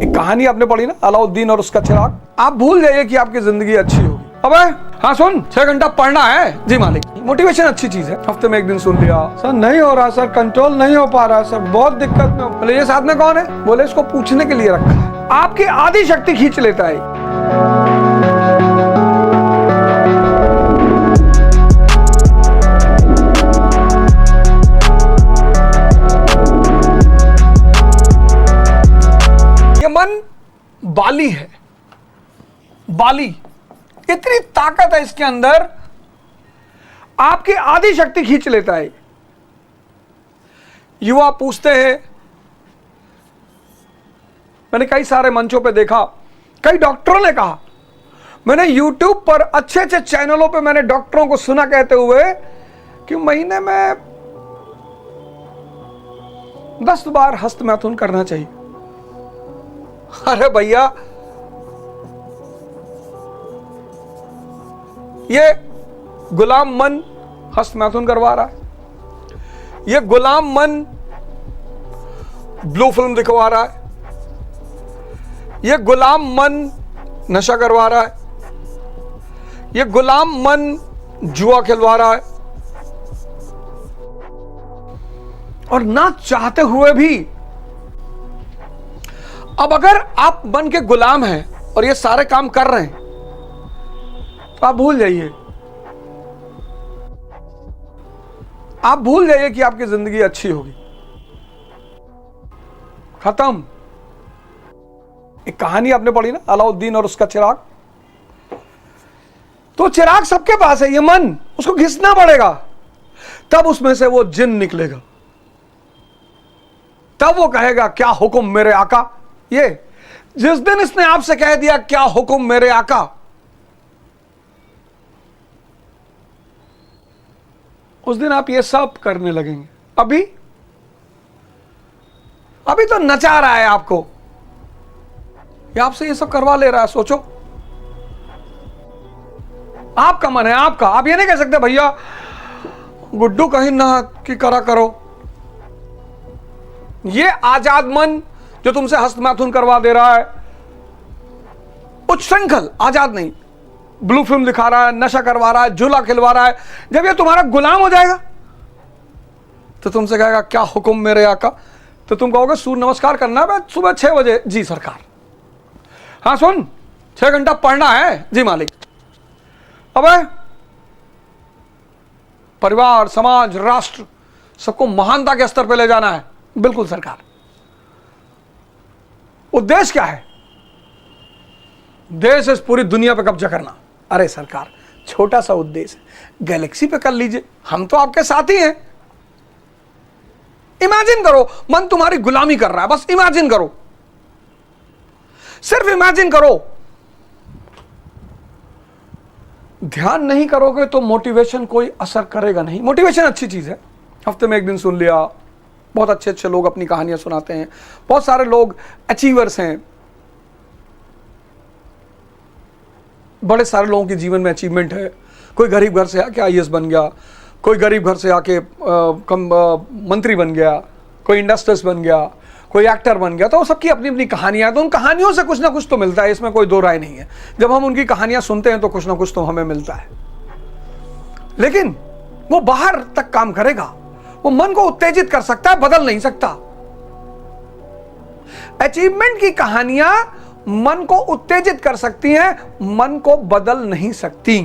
एक कहानी आपने पढ़ी ना, अलाउद्दीन और उसका चिराग। आप भूल जाइए कि आपकी जिंदगी अच्छी होगी। अबे हाँ सुन, 6 घंटा पढ़ना है। जी मालिक। मोटिवेशन अच्छी चीज है, हफ्ते में 1 दिन सुन लिया। सर नहीं हो रहा सर, कंट्रोल नहीं हो पा रहा सर, बहुत दिक्कत में। बोले ये साथ में कौन है? बोले इसको पूछने के लिए रखा है। आपकी आधी शक्ति खींच लेता है। ये मन बाली है, बाली। इतनी ताकत है इसके अंदर, आपकी आधी शक्ति खींच लेता है। युवा पूछते हैं, मैंने कई सारे मंचों पे देखा, कई डॉक्टरों ने कहा, मैंने YouTube पर अच्छे अच्छे चैनलों पे मैंने डॉक्टरों को सुना कहते हुए कि महीने में 10 बार हस्तमैथुन करना चाहिए। अरे भैया, ये गुलाम मन हस्तमैथुन करवा रहा है, ये गुलाम मन ब्लू फिल्म दिखवा रहा है, ये गुलाम मन नशा करवा रहा है, ये गुलाम मन जुआ खिलवा रहा है। और ना चाहते हुए भी, अब अगर आप मन के गुलाम हैं और ये सारे काम कर रहे हैं तो आप भूल जाइए, आप भूल जाइए कि आपकी जिंदगी अच्छी होगी। खत्म। एक कहानी आपने पढ़ी ना, अलाउद्दीन और उसका चिराग। तो चिराग सबके पास है, ये मन, उसको घिसना पड़ेगा, तब उसमें से वो जिन निकलेगा, तब वो कहेगा क्या हुक्म मेरे आका। ये जिस दिन इसने आपसे कह दिया क्या हुक्म मेरे आका, उस दिन आप ये सब करने लगेंगे। अभी अभी तो नचा रहा है आपको, ये आपसे ये सब करवा ले रहा है। सोचो, आपका मन है, आपका। आप ये नहीं कह सकते भैया गुड्डू कहीं ना कि करा करो। ये आजाद मन जो तुमसे हस्तमैथुन करवा दे रहा है, उच्छृंखल आजाद नहीं, ब्लू फिल्म दिखा रहा है, नशा करवा रहा है, झूला खिलवा रहा है, जब ये तुम्हारा गुलाम हो जाएगा तो तुमसे कहेगा क्या हुक्म मेरे आका, तो तुम कहोगे सूर्य नमस्कार करना है सुबह 6 बजे। जी सरकार। हाँ सुन, 6 घंटा पढ़ना है। जी मालिक। अबे परिवार, समाज, राष्ट्र सबको महानता के स्तर पर ले जाना है। बिल्कुल सरकार। उद्देश्य क्या है? देश इस पूरी दुनिया पे कब्जा करना। अरे सरकार, छोटा सा उद्देश्य है, गैलेक्सी पे कर लीजिए, हम तो आपके साथ ही हैं। इमेजिन करो, मन तुम्हारी गुलामी कर रहा है, बस इमेजिन करो, सिर्फ इमेजिन करो। ध्यान नहीं करोगे तो मोटिवेशन कोई असर करेगा नहीं। मोटिवेशन अच्छी चीज है, हफ्ते में 1 दिन सुन लिया। बहुत अच्छे अच्छे लोग अपनी कहानियां सुनाते हैं, बहुत सारे लोग अचीवर्स हैं, बड़े सारे लोगों के जीवन में अचीवमेंट है। कोई गरीब घर से आके आईएएस बन गया, कोई गरीब घर से आके मंत्री बन गया, कोई इंडस्ट्रियलिस्ट बन गया, कोई एक्टर बन गया। तो सबकी अपनी अपनी कहानियां, तो उन कहानियों से कुछ ना कुछ तो मिलता है, इसमें कोई दो राय नहीं है। जब हम उनकी कहानियां सुनते हैं तो कुछ ना कुछ तो हमें मिलता है, लेकिन वो बाहर तक काम करेगा, वो मन को उत्तेजित कर सकता है, बदल नहीं सकता। अचीवमेंट की कहानियां मन को उत्तेजित कर सकती हैं, मन को बदल नहीं सकती।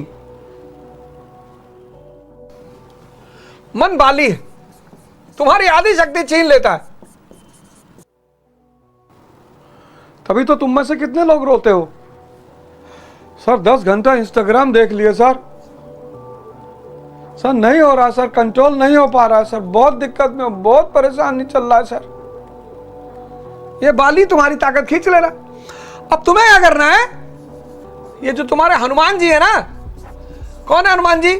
मन बाली है, तुम्हारी आधी शक्ति छीन लेता है। तभी तो तुम में से कितने लोग रोते हो, सर 10 घंटा इंस्टाग्राम देख लिए सर नहीं हो रहा सर, कंट्रोल नहीं हो पा रहा है सर, बहुत दिक्कत में, बहुत परेशानी चल रहा है सर। ये बाली तुम्हारी ताकत खींच ले रहा। अब तुम्हें क्या करना है? ये जो तुम्हारे हनुमान जी है ना, कौन है हनुमान जी?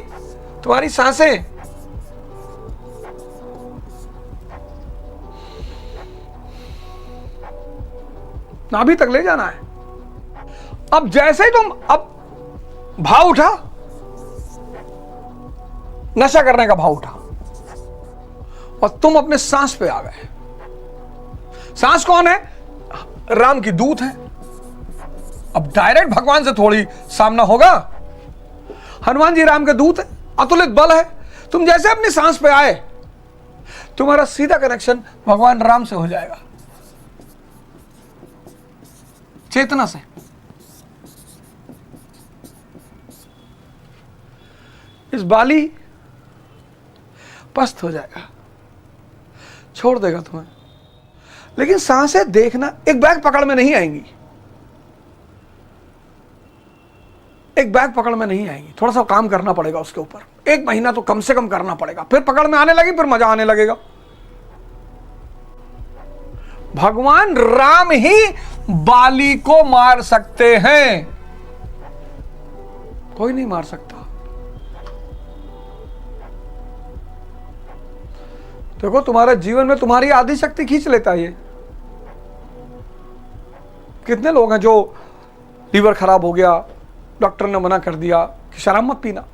तुम्हारी सांसें। नाभि तक ले जाना है। अब जैसे ही तुम, अब भाव उठा, नशा करने का भाव उठा और तुम अपने सांस पे आ गए। सांस कौन है? राम की दूत है, अब डायरेक्ट भगवान से थोड़ी सामना होगा। हनुमान जी राम के दूत है, अतुलित बल है। तुम जैसे अपनी सांस पे आए, तुम्हारा सीधा कनेक्शन भगवान राम से हो जाएगा, चेतना से। इस बाली पस्त हो जाएगा, छोड़ देगा तुम्हें। लेकिन सांसें देखना एक बैग पकड़ में नहीं आएंगी, एक बैग पकड़ में नहीं आएंगी। थोड़ा सा काम करना पड़ेगा उसके ऊपर, 1 महीना तो कम से कम करना पड़ेगा, फिर पकड़ में आने लगी, फिर मजा आने लगेगा। भगवान राम ही बाली को मार सकते हैं, कोई नहीं मार सकता। देखो तुम्हारे जीवन में तुम्हारी आधी शक्ति खींच लेता है ये। कितने लोग हैं जो लीवर खराब हो गया, डॉक्टर ने मना कर दिया कि शराब मत पीना।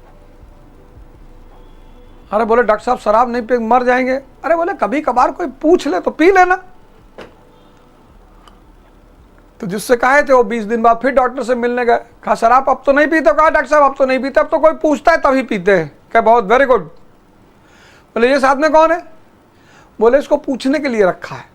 अरे बोले डॉक्टर साहब शराब नहीं पी मर जाएंगे। अरे बोले कभी कभार कोई पूछ ले तो पी लेना। तो जिससे कहे थे वो 20 दिन बाद फिर डॉक्टर से मिलने गए, कहा शराब अब तो नहीं पीते। कहा डॉक्टर साहब अब तो नहीं पीते, अब तो कोई पूछता है तभी पीते हैं। क्या बहुत वेरी गुड। बोले ये साथ में कौन है? बोले इसको पूछने के लिए रखा है।